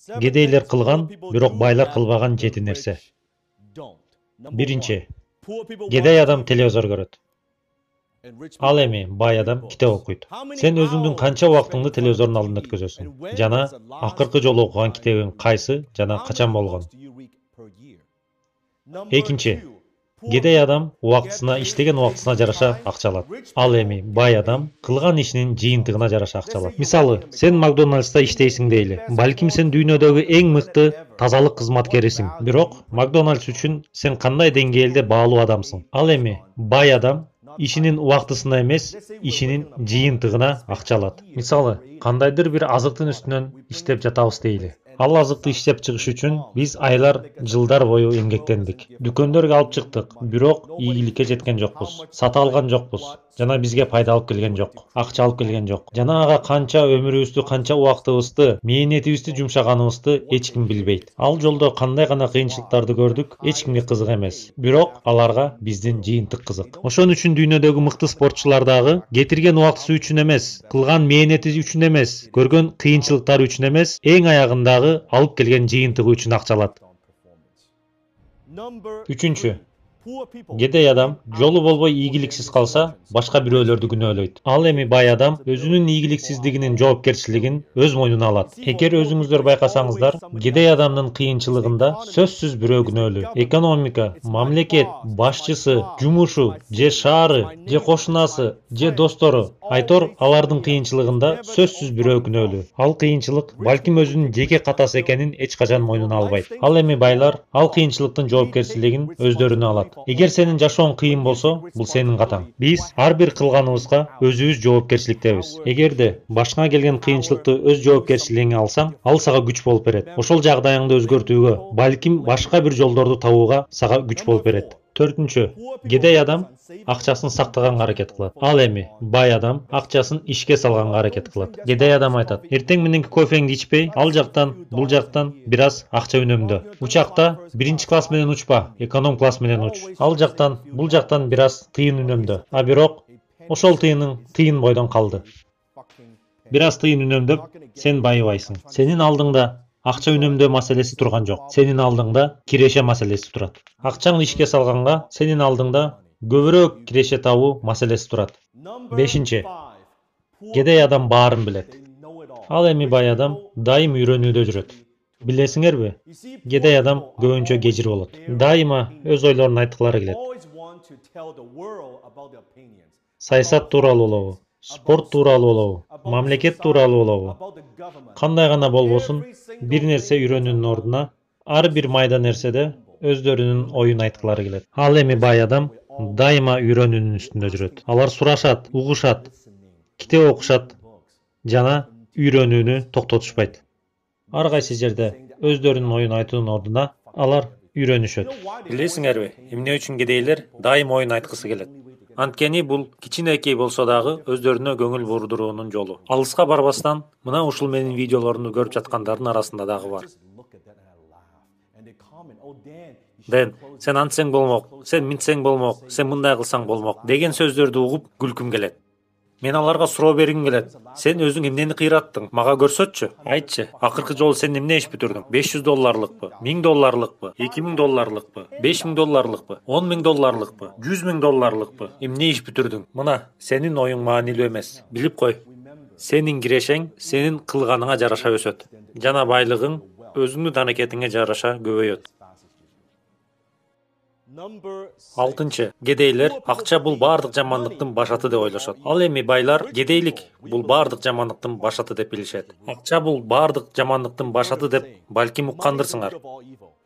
Кедейлер кылган, бирок байлар кылбаган 7 нерсе. Биринчи. Кедей адам телевизор көрөт. Ал эми бай адам китеп окуйт. Сен өзүңдүн канча убактыңды телевизордун алдында өткөзөсүң? Жана акыркы жолу окуган китебиң кайсы жана качан болгон? Экинчи. Кедей адам убактысына иштеген убактысына жараша акча алат. Ал эми бай адам кылган ишинин жыйынтыгына жараша акча алат. Мисалы, сен Макдональдста иштейсиң дейли. Балким сен дүйнөдөгү эң мыкты тазалык кызматкерисиң. Бирок Макдональдс үчүн сен кандай деңгээлде баалуу адамсың? Ал эми бай адам ишинин убактысына эмес, ишинин жыйынтыгына акча алат. Мисалы, кандайдыр бир азыктын үстүнөн иштеп жатабыз дейли. Ал азыкты иштеп чыгыш үчүн биз айлар, жылдар бою эмгектендик. Дүкөндөргө алып чыктык, бирок ийгиликке жеткен жокпуз. Сата алган жокпуз. Жана бизге пайда алып келген жок. Акча алып келген жок. Жана ага канча өмүрүбүздү, канча убактыбызды, мээнетибизди жумшаганыбызды эч ким билбейт. Ал жолдо кандай гана кыйынчылыктарды көрдүк, эч кимге кызык эмес. Бирок аларга биздин жыйынтык кызык. Ошон үчүн дүйнөдөгү мыкты спортчулар дагы кетирген убактысы үчүн эмес, кылган мээнети үчүн эмес, көргөн кыйынчылыктары үчүн эмес, эң аягындагы алып келген жыйынтыгы үчүн акча алат. Үчүнчү. Кедей адам жолу болбой ийгиликсиз калса, башка бирөөлөрдү күнөөлөйт. Ал эми бай адам өзүнүн ийгиликсиздигинин жоопкерчилигин өз мойнуна алат. Эгер өзүңүздөр байкасаңыздар, кедей адамдын кыйынчылыгында сөзсүз бирөө күнөөлүү. Экономика, мамлекет, башчысы, жумушу, же шаары, же кошунасы, же достору, айтор алардын кыйынчылыгында сөзсүз бирөө күнөөлүү. Ал кыйынчылык балким өзүнүн жеке катасы экенин эч качан мойнуна албайт. Ал эми байлар ал кыйынчылыктын жоопкерчилигин өздөрүнө алат. Эгер сенин жашооң кыйын болсо, бул сенин катаң. Биз ар бир кылганыбызга өзүбүз жоопкерчиликтебиз. Эгерде башыңа келген кыйынчылыкты өз жоопкерчилигиңе алсаң, ал сага күч болуп берет. Ошол жагдайыңды өзгөртүүгө, балким башка бир жолдорду табууга сага күч болуп берет. Төртүнчү. Кедей адам акчасын сактаганга аракет кылат. Ал эми бай адам акчасын ишке салганга аракет кылат. Кедей адам айтат: "Эртең мененки кофеңди ичпей, ал жактан, бул жактан бир аз акча үнөмдө. Учакта биринчи класс менен учпа, эконом класс менен уч. Ал жактан, бул жактан бир аз тыйын үнөмдө. А бирок ошол тыйының тыйын бойдон калды. Бир аз тыйын үнөмдөп, сен байыбайсың. Сенин алдыңда акча үнөмдөө маселеси турган жок. Сенин алдыңда киреше маселеси турат. Акчаңды ишке салганга сенин алдыңда көбүрөөк киреше табуу маселеси турат. Бешинчи. Кедей адам баарын билет. Ал эми бай адам дайым үйрөнүүдө жүрөт. Билесиңерби? Кедей адам көбүнчө кежир болот. Дайыма өз ойлорун айткылары келет. Саясат тууралуу болобу, спорт тууралуу болобу, мамлекет тууралуу болобу. Кандай гана болбосун, бир нерсе үйрөнүүнүн ордуна ар бир майда нерседе өздөрүнүн оюн айткылары келет. Ал эми бай адам дайыма үйрөнүүнүн үстүндө жүрөт. Алар сурашат, угушат, китеп окушат жана үйрөнүүнү токтотушпайт. Ар кайсы жерде өздөрүнүн оюн айтуунун ордуна алар үйрөнүшөт. Билесиңерби, эмне үчүн кедейлер дайым оюн айткысы келет? Анткени бул кичинекей болсо дагы өздөрүнө көңүл бурдуруунун жолу. Алыска барбастан, мына ушул менин видеолорумду көрүп жаткандардын арасында дагы бар. Ден, сен антсең болмок, сен минтсең болмок, сен мындай кылсаң болмок деген сөздөрдү угуп күлкүм келет. Мен аларга суроо бергим келет. Сен өзүң эмнени кыйраттың? Мага көрсөтчү. Айтчы, акыркы жолу сен эмне иш бүтүрдүң? 500 долларлыкпы? 1000 долларлыкпы? 2000 долларлыкпы? 5000 долларлыкпы? 10 000 долларлыкпы? 100 000 долларлыкпы? Эмне иш бүтүрдүң? Мына, сенин оюң маанилүү эмес. Билип кой. Сенин кирешең сенин кылганыңа жараша өсөт. Жана байлыгың өзүңдүн аракетиңе жараша көбөйөт. Алтынчы. Кедейлер акча бул баардык жамандыктын башаты деп ойлошот. Ал эми байлар кедейлик бул баардык жамандыктын башаты деп билишет. Акча бул баардык жамандыктын башаты деп балким уккандырсыңар.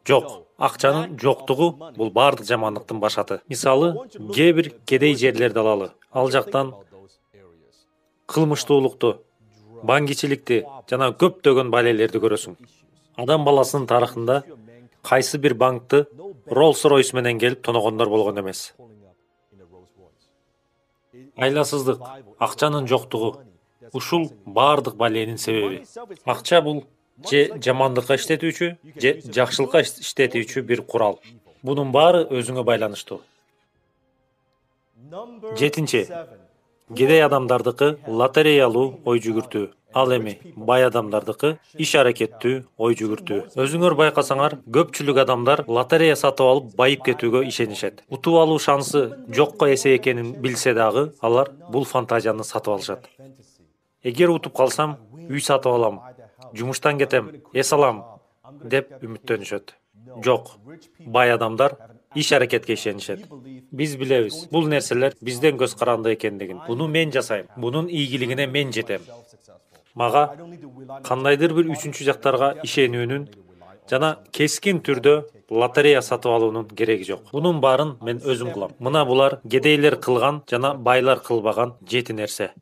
Жок, акчанын жоктугу бул баардык жамандыктын башаты. Мисалы, кээ бир кедей жерлерди алалы. Ал жактан кылмыштуулукту, баңгичиликти жана көптөгөн балелерди көрөсүң. Адам баласынын тарыхында кайсы бир банкты Rolls-Royce менен келип тоногондор болгон эмес. Айласыздык, акчанын жоктугу ушул баардык баленин себеби. Акча бул же жамандыкка иштетүүчү, же жакшылыкка иштетүүчү бир курал. Бунун баары өзүңө байланыштуу. Жетинчи. Кедей адамдардыкы лотереялуу ой жүгүртүү. Ал эми бай адамдардыкы иш аракеттүү, ой жүгүртүү. Өзүңөр байкасаңар, көпчүлүк адамдар лотерея сатып алып байып кетүүгө ишенишет. Утуп алуу шансы жокко эсе экенин билсе дагы, алар бул фантазияны сатып алышат. Эгер утуп калсам, үй сатып алам, жумуштан кетем, эс алам деп үмүттөнүшөт. Жок, бай адамдар иш аракетке ишенишет. Биз билебиз, бул нерселер бизден көз каранды экендигин. Буну мен жасайм, бунун ийгилигине мен жетем. Мага кандайдыр бир үчүнчү жактарга ишенүүнүн жана кескин түрдө лотерея сатып алуунун кереги жок. Бунун баарын мен өзүм кылам. Мына булар кедейлер кылган жана байлар кылбаган 7 нерсе.